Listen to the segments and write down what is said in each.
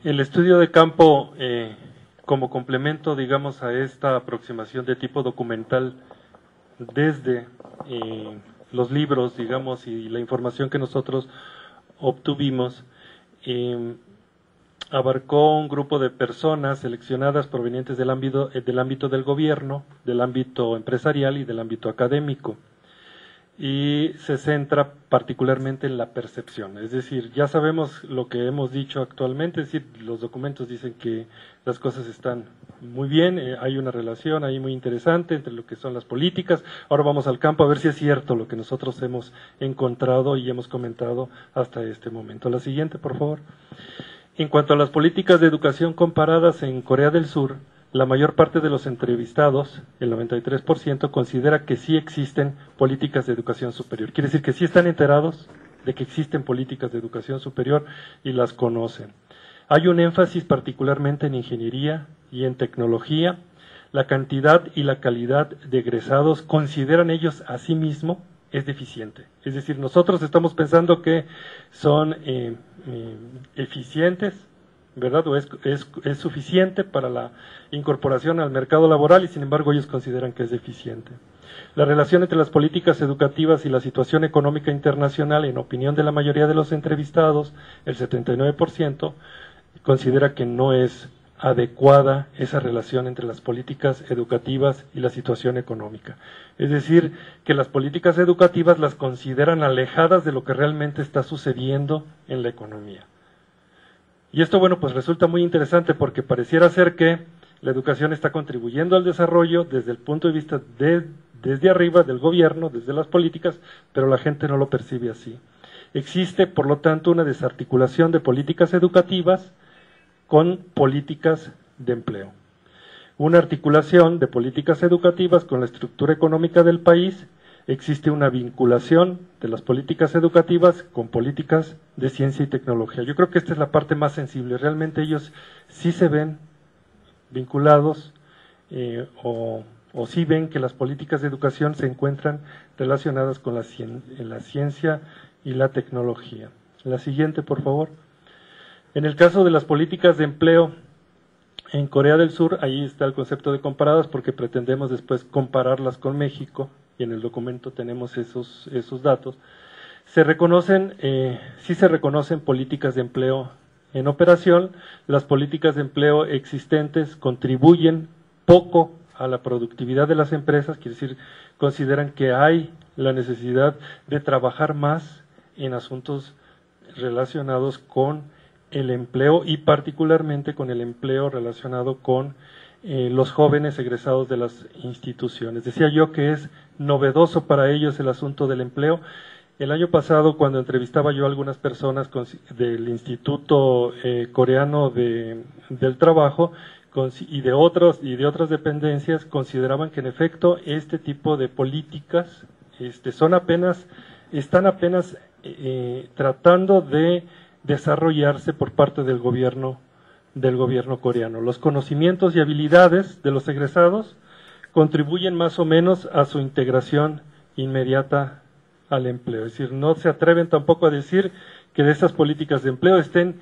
El estudio de campo, como complemento, digamos, a esta aproximación de tipo documental desde los libros, digamos, y la información que nosotros obtuvimos, abarcó un grupo de personas seleccionadas provenientes del ámbito del gobierno, del ámbito empresarial y del ámbito académico. Y se centra particularmente en la percepción, es decir, ya sabemos lo que hemos dicho actualmente, es decir, los documentos dicen que las cosas están muy bien, hay una relación ahí muy interesante entre lo que son las políticas. Ahora vamos al campo a ver si es cierto lo que nosotros hemos encontrado y hemos comentado hasta este momento. La siguiente, por favor. En cuanto a las políticas de educación comparadas en Corea del Sur, la mayor parte de los entrevistados, el 93%, considera que sí existen políticas de educación superior. Quiere decir que sí están enterados de que existen políticas de educación superior y las conocen. Hay un énfasis particularmente en ingeniería y en tecnología. La cantidad y la calidad de egresados consideran ellos a sí mismos es deficiente. Es decir, nosotros estamos pensando que son eficientes, ¿verdad? O es suficiente para la incorporación al mercado laboral y sin embargo ellos consideran que es deficiente. La relación entre las políticas educativas y la situación económica internacional, en opinión de la mayoría de los entrevistados, el 79%, considera que no es adecuada esa relación entre las políticas educativas y la situación económica. Es decir, que las políticas educativas las consideran alejadas de lo que realmente está sucediendo en la economía. Y esto, bueno, pues resulta muy interesante porque pareciera ser que la educación está contribuyendo al desarrollo desde el punto de vista desde arriba del gobierno, desde las políticas, pero la gente no lo percibe así. Existe, por lo tanto, una desarticulación de políticas educativas con políticas de empleo. Una articulación de políticas educativas con la estructura económica del país. Existe una vinculación de las políticas educativas con políticas de ciencia y tecnología. Yo creo que esta es la parte más sensible. Realmente ellos sí se ven vinculados o sí ven que las políticas de educación se encuentran relacionadas con la ciencia y la tecnología. La siguiente, por favor. En el caso de las políticas de empleo en Corea del Sur, ahí está el concepto de comparadas porque pretendemos después compararlas con México. Y en el documento tenemos esos datos, sí se reconocen políticas de empleo en operación. Las políticas de empleo existentes contribuyen poco a la productividad de las empresas, quiere decir, consideran que hay la necesidad de trabajar más en asuntos relacionados con el empleo y particularmente con el empleo relacionado con los jóvenes egresados de las instituciones. Decía yo que es novedoso para ellos el asunto del empleo. El año pasado, cuando entrevistaba yo a algunas personas del Instituto Coreano del Trabajo y de otras dependencias, consideraban que en efecto este tipo de políticas están apenas tratando de desarrollarse por parte del gobierno coreano. Los conocimientos y habilidades de los egresados contribuyen más o menos a su integración inmediata al empleo. Es decir, no se atreven tampoco a decir que de estas políticas de empleo estén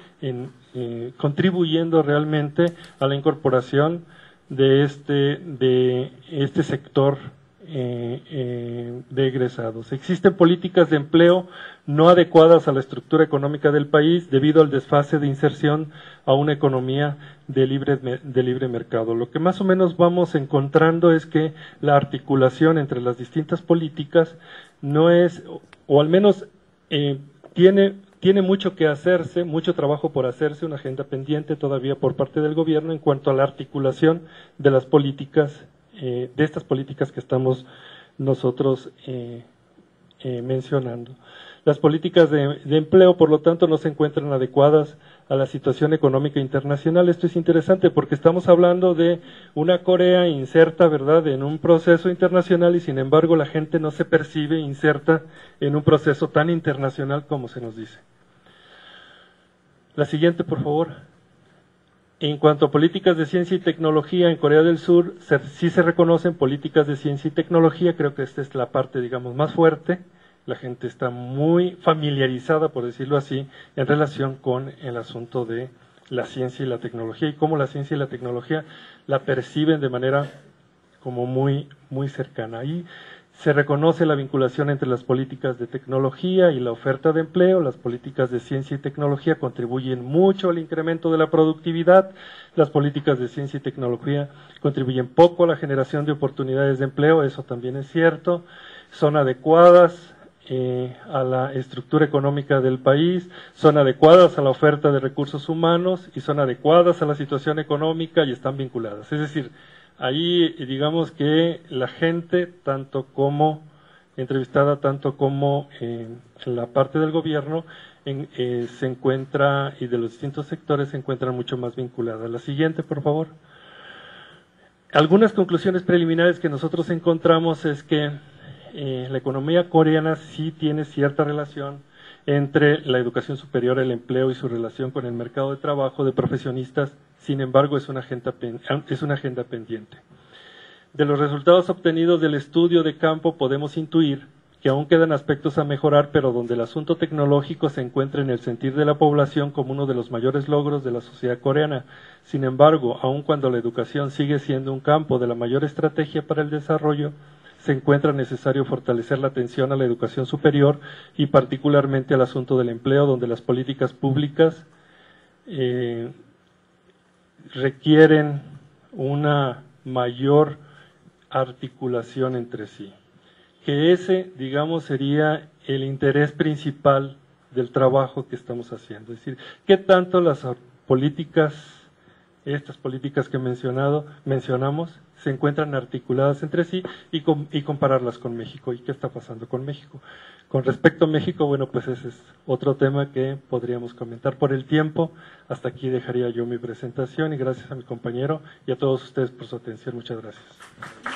contribuyendo realmente a la incorporación de este sector de egresados. Existen políticas de empleo no adecuadas a la estructura económica del país debido al desfase de inserción a una economía de libre mercado. Lo que más o menos vamos encontrando es que la articulación entre las distintas políticas no es, o al menos tiene mucho que hacerse, mucho trabajo por hacerse, una agenda pendiente todavía por parte del gobierno en cuanto a la articulación de las políticas de estas políticas que estamos nosotros mencionando. Las políticas de empleo, por lo tanto, no se encuentran adecuadas a la situación económica internacional. Esto es interesante porque estamos hablando de una Corea inserta, ¿verdad?, en un proceso internacional y sin embargo la gente no se percibe inserta en un proceso tan internacional como se nos dice. La siguiente, por favor. En cuanto a políticas de ciencia y tecnología en Corea del Sur, sí se reconocen políticas de ciencia y tecnología, creo que esta es la parte, digamos, más fuerte. La gente está muy familiarizada, por decirlo así, en relación con el asunto de la ciencia y la tecnología y cómo la ciencia y la tecnología la perciben de manera como muy cercana. Ahí se reconoce la vinculación entre las políticas de tecnología y la oferta de empleo. Las políticas de ciencia y tecnología contribuyen mucho al incremento de la productividad. Las políticas de ciencia y tecnología contribuyen poco a la generación de oportunidades de empleo, eso también es cierto. Son adecuadas a la estructura económica del país, son adecuadas a la oferta de recursos humanos y son adecuadas a la situación económica y están vinculadas. Es decir, ahí digamos que la gente, tanto como entrevistada, tanto como en la parte del gobierno, se encuentra, y de los distintos sectores se encuentran mucho más vinculadas. La siguiente, por favor. Algunas conclusiones preliminares que nosotros encontramos es que la economía coreana sí tiene cierta relación entre la educación superior, el empleo y su relación con el mercado de trabajo de profesionistas. Sin embargo, es una agenda pendiente. De los resultados obtenidos del estudio de campo podemos intuir que aún quedan aspectos a mejorar, pero donde el asunto tecnológico se encuentra en el sentir de la población como uno de los mayores logros de la sociedad coreana. Sin embargo, aun cuando la educación sigue siendo un campo de la mayor estrategia para el desarrollo, se encuentra necesario fortalecer la atención a la educación superior y particularmente al asunto del empleo, donde las políticas públicas requieren una mayor articulación entre sí. Que ese, digamos, sería el interés principal del trabajo que estamos haciendo. Es decir, ¿qué tanto las políticas, estas políticas que mencionamos, se encuentran articuladas entre sí y compararlas con México? ¿Y qué está pasando con México? Con respecto a México, bueno, pues ese es otro tema que podríamos comentar. Por el tiempo, hasta aquí dejaría yo mi presentación y gracias a mi compañero y a todos ustedes por su atención. Muchas gracias.